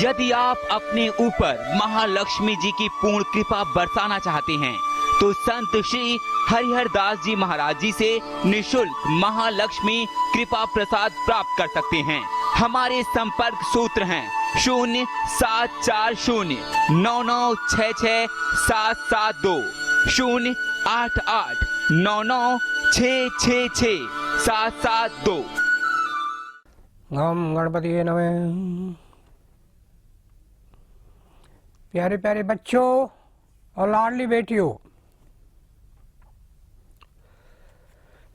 यदि आप अपने ऊपर महालक्ष्मी जी की पूर्ण कृपा बरसाना चाहते हैं तो संत श्री हरिहर दास जी महाराज जी से निशुल्क महालक्ष्मी कृपा प्रसाद प्राप्त कर सकते हैं। हमारे संपर्क सूत्र हैं 074099666772, 08899666772। ओम गणपति नमः। प्यारे प्यारे बच्चों और लाडली बेटियों,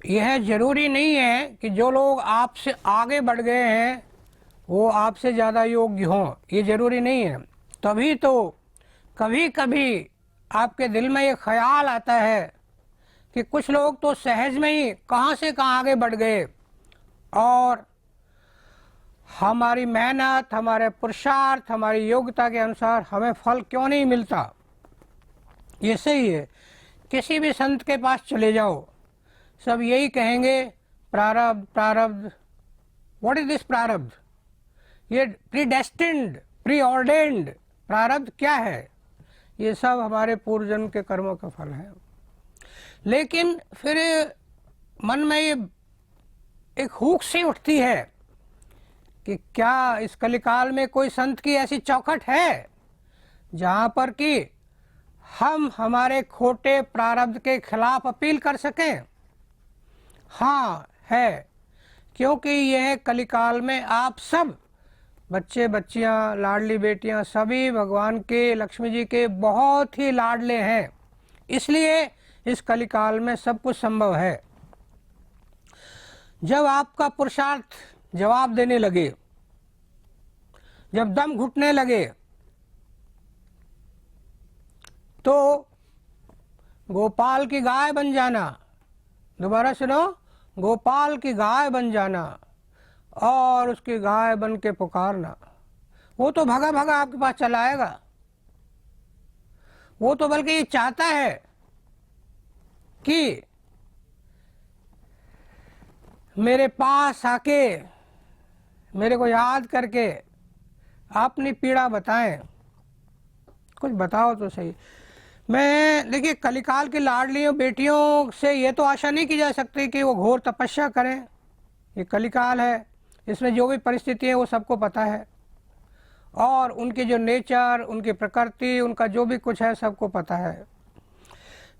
यह जरूरी नहीं है कि जो लोग आपसे आगे बढ़ गए हैं वो आपसे ज़्यादा योग्य हों, ये जरूरी नहीं है। तभी तो कभी कभी आपके दिल में ये ख्याल आता है कि कुछ लोग तो सहज में ही कहाँ से कहाँ आगे बढ़ गए और हमारी मेहनत, हमारे पुरुषार्थ, हमारी योग्यता के अनुसार हमें फल क्यों नहीं मिलता। ये सही है, किसी भी संत के पास चले जाओ, सब यही कहेंगे प्रारब्ध प्रारब्ध। व्हाट इज दिस प्रारब्ध? ये प्रीडेस्टिन्ड, प्री ऑर्डेन्ड प्रारब्ध क्या है? ये सब हमारे पूर्वजन्म के कर्मों का फल है। लेकिन फिर मन में ये एक हुक सी उठती है कि क्या इस कलिकाल में कोई संत की ऐसी चौखट है जहाँ पर कि हम हमारे खोटे प्रारब्ध के खिलाफ अपील कर सकें? हाँ है, क्योंकि यह कलिकाल में आप सब बच्चे बच्चियाँ, लाडली बेटियाँ सभी भगवान के, लक्ष्मी जी के बहुत ही लाडले हैं। इसलिए इस कलिकाल में सब कुछ संभव है। जब आपका पुरुषार्थ जवाब देने लगे, जब दम घुटने लगे, तो गोपाल की गाय बन जाना। दोबारा सुनो, गोपाल की गाय बन जाना और उसकी गाय बन के पुकारना। वो तो भगा भगा आपके पास चला आएगा। वो तो बल्कि ये चाहता है कि मेरे पास आके मेरे को याद करके अपनी पीड़ा बताएं। कुछ बताओ तो सही। मैं देखिए, कलिकाल की लाडलियों बेटियों से ये तो आशा नहीं की जा सकती कि वो घोर तपस्या करें। ये कलिकाल है, इसमें जो भी परिस्थिति है वो सबको पता है, और उनकी जो नेचर, उनकी प्रकृति, उनका जो भी कुछ है सबको पता है।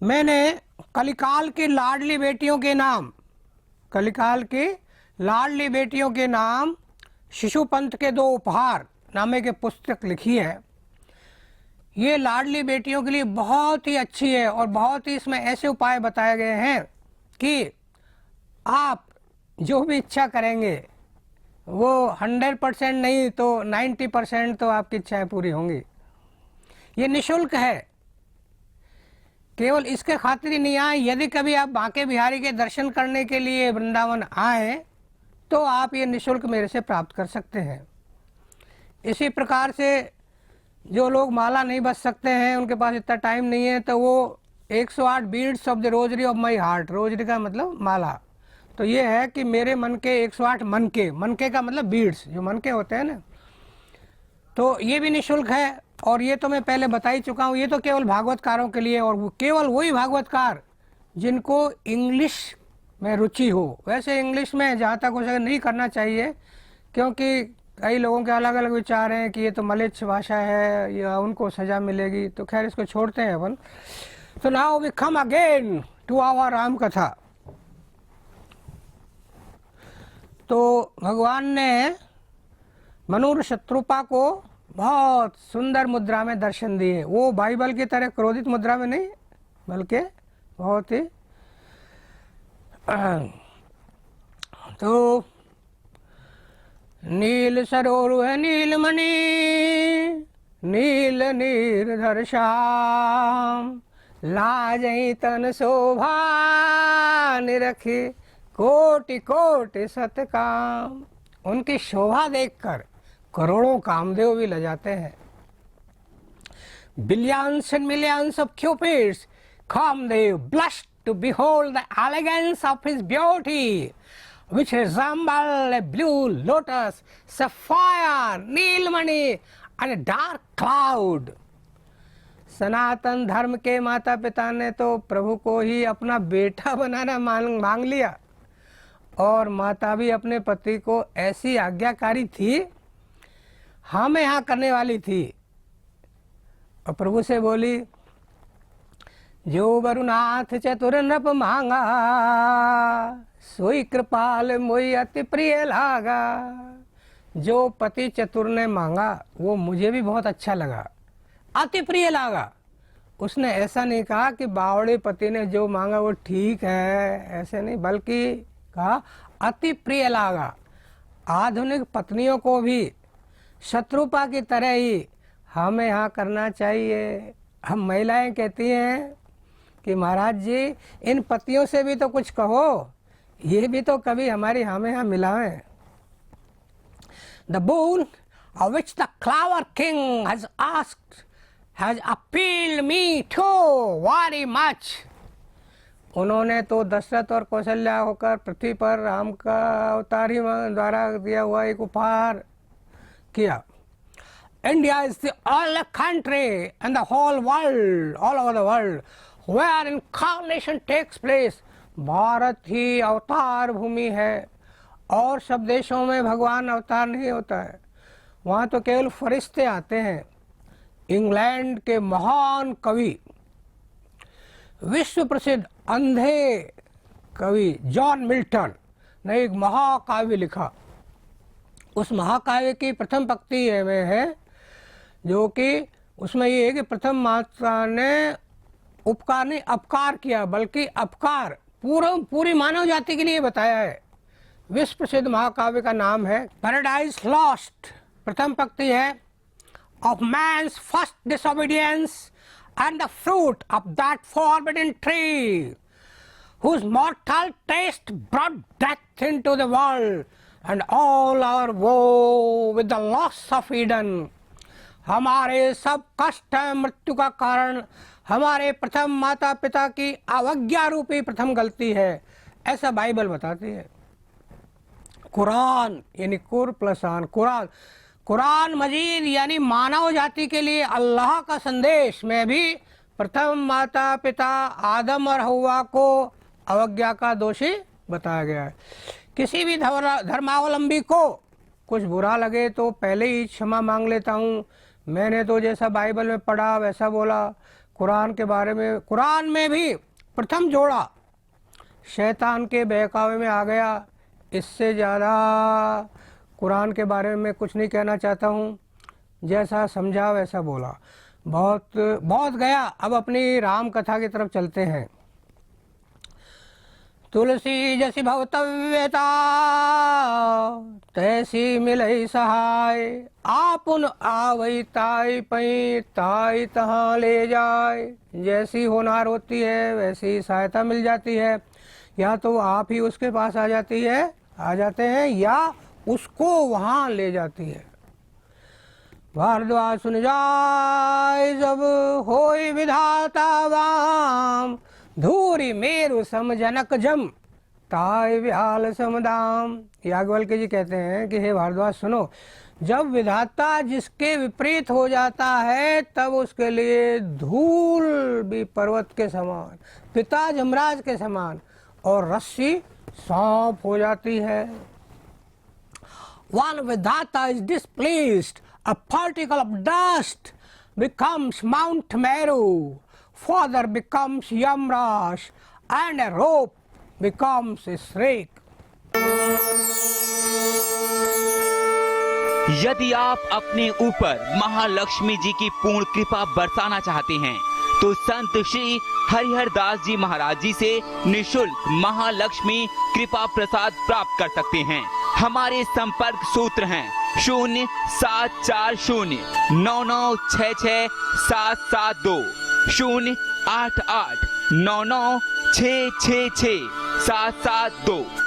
मैंने कलिकाल की लाडली बेटियों के नाम, कलिकाल की लाडली बेटियों के नाम शिशुपंथ के 2 उपहार नामे की पुस्तक लिखी है। ये लाडली बेटियों के लिए बहुत ही अच्छी है और बहुत ही इसमें ऐसे उपाय बताए गए हैं कि आप जो भी इच्छा करेंगे वो 100% नहीं तो 90% तो आपकी इच्छाएं पूरी होंगी। ये निशुल्क है, केवल इसके खातिर ही नहीं आए। यदि कभी आप बांके बिहारी के दर्शन करने के लिए वृंदावन आए तो आप ये निशुल्क मेरे से प्राप्त कर सकते हैं। इसी प्रकार से जो लोग माला नहीं बच सकते हैं, उनके पास इतना टाइम नहीं है, तो वो 108 beads of the rosary of my heart, rosary का मतलब माला, तो ये है कि मेरे मन के 108 मनके का मतलब बीड्स, जो मनके होते हैं ना, तो ये भी निशुल्क है। और ये तो मैं पहले बता ही चुका हूँ, ये तो केवल भागवतकारों के लिए, और केवल वही भागवतकार जिनको इंग्लिश में रुचि हो। वैसे इंग्लिश में जहाँ तक हो सके नहीं करना चाहिए, क्योंकि कई लोगों के अलग अलग विचार हैं कि ये तो मलेच्छ भाषा है या उनको सजा मिलेगी, तो खैर इसको छोड़ते हैं अपन। तो now we come again to our Ram कथा। तो भगवान ने मनूर शत्रुपा को बहुत सुंदर मुद्रा में दर्शन दिए। वो बाइबल की तरह क्रोधित मुद्रा में नहीं, बल्कि बहुत ही तो नील सरोरु है नीलमणि, नील नीरधर श्याम, लाजई तन शोभा निरखी, कोटि कोटि सतकाम। उनकी शोभा देखकर करोड़ों कामदेव भी लजाते हैं। Billions and millions of cupids, Kamdev blushed to behold the elegance of his beauty, which resembled a blue lotus, sapphire, Nilmani, and dark cloud. Sanatan Dharma के माता पिता ने तो प्रभु को ही अपना बेटा बनाना मांग लिया, और माता भी अपने पति को ऐसी आज्ञाकारी थी, हम यहाँ करने वाली थी, और प्रभु से बोली, जो वरुनाथ चतुर नृप मांगा, सोई कृपाल मोई अति प्रिय लागा। जो पति चतुर ने मांगा वो मुझे भी बहुत अच्छा लगा, अति प्रिय लागा। उसने ऐसा नहीं कहा कि बावड़े पति ने जो मांगा वो ठीक है, ऐसे नहीं, बल्कि कहा अति प्रिय लागा। आधुनिक पत्नियों को भी शत्रुपा की तरह ही हमें यहाँ करना चाहिए। हम महिलाएं कहती हैं कि महाराज जी इन पतियों से भी तो कुछ कहो, ये भी तो कभी हमारी हमें यहाँ मिलाएं। The boon of which the Clover King has asked has appealed me too very much. उन्होंने तो दशरथ और कौशल्या होकर पृथ्वी पर राम का अवतार ही द्वारा दिया हुआ एक उपहार किया। India is the only country in the whole world, all over the world, where incarnation takes place. Bharat ही अवतार भूमि है, और सब देशों में भगवान अवतार नहीं होता है, वहाँ तो केवल फरिश्ते आते हैं। इंग्लैंड के महान कवि, विश्व प्रसिद्ध अंधे कवि जॉन मिल्टन ने एक महाकाव्य लिखा। उस महाकाव्य की प्रथम पंक्ति में है, जो कि उसमें ये है कि प्रथम माता ने उपकार नहीं अपकार किया, बल्कि अपकार पूरी मानव जाति के लिए बताया है। विश्व प्रसिद्ध महाकाव्य का नाम है पैराडाइज लॉस्ट। प्रथम पंक्ति है, of man's first disobedience and the fruit of that forbidden tree whose mortal taste brought death into the world and all our woe with the loss of Eden. हमारे सब कष्ट है मृत्यु का कारण हमारे प्रथम माता पिता की अवज्ञा रूपी प्रथम गलती है, ऐसा बाइबल बताती है। कुरान यानी कुर प्लस आन, कुरान मजीद यानी मानव जाति के लिए अल्लाह का संदेश में भी प्रथम माता पिता आदम और हव्वा को अवज्ञा का दोषी बताया गया है। किसी भी धर्मावलंबी को कुछ बुरा लगे तो पहले ही क्षमा मांग लेता हूँ, मैंने तो जैसा बाइबल में पढ़ा वैसा बोला। कुरान के बारे में, कुरान में भी प्रथम जोड़ा शैतान के बहकावे में आ गया। इससे ज़्यादा कुरान के बारे में कुछ नहीं कहना चाहता हूँ, जैसा समझा वैसा बोला। बहुत गया। अब अपनी राम कथा की तरफ चलते हैं। तुलसी जैसी भवतव्यता तैसी मिलई सहाय, आपुन आवई ताई पई ताई तहाँ ले जाए। जैसी होनहार होती है वैसी सहायता मिल जाती है, या तो आप ही उसके पास आ जाते हैं या उसको वहाँ ले जाती है। भारद्वाज सुन जाय जब होई विधाता वाम, धूरी मेरु सम जनक जम ताय व्याल समदाम। याज्ञवल्क्य जी कहते हैं कि हे भारद्वाज सुनो, जब विधाता जिसके विपरीत हो जाता है तब उसके लिए धूल भी पर्वत के समान, पिता जमराज के समान, और रस्सी सांप हो जाती है। One Vidhata is displeased, a particle of dust becomes Mount Meru, further becomes Yamraj, and a rope becomes a snake. यदि आप अपने ऊपर महालक्ष्मी जी की पूर्ण कृपा बरसाना चाहते हैं तो संत श्री हरिहर दास जी महाराज जी से निशुल्क महालक्ष्मी कृपा प्रसाद प्राप्त कर सकते हैं। हमारे संपर्क सूत्र हैं 074099666772, 08899666772।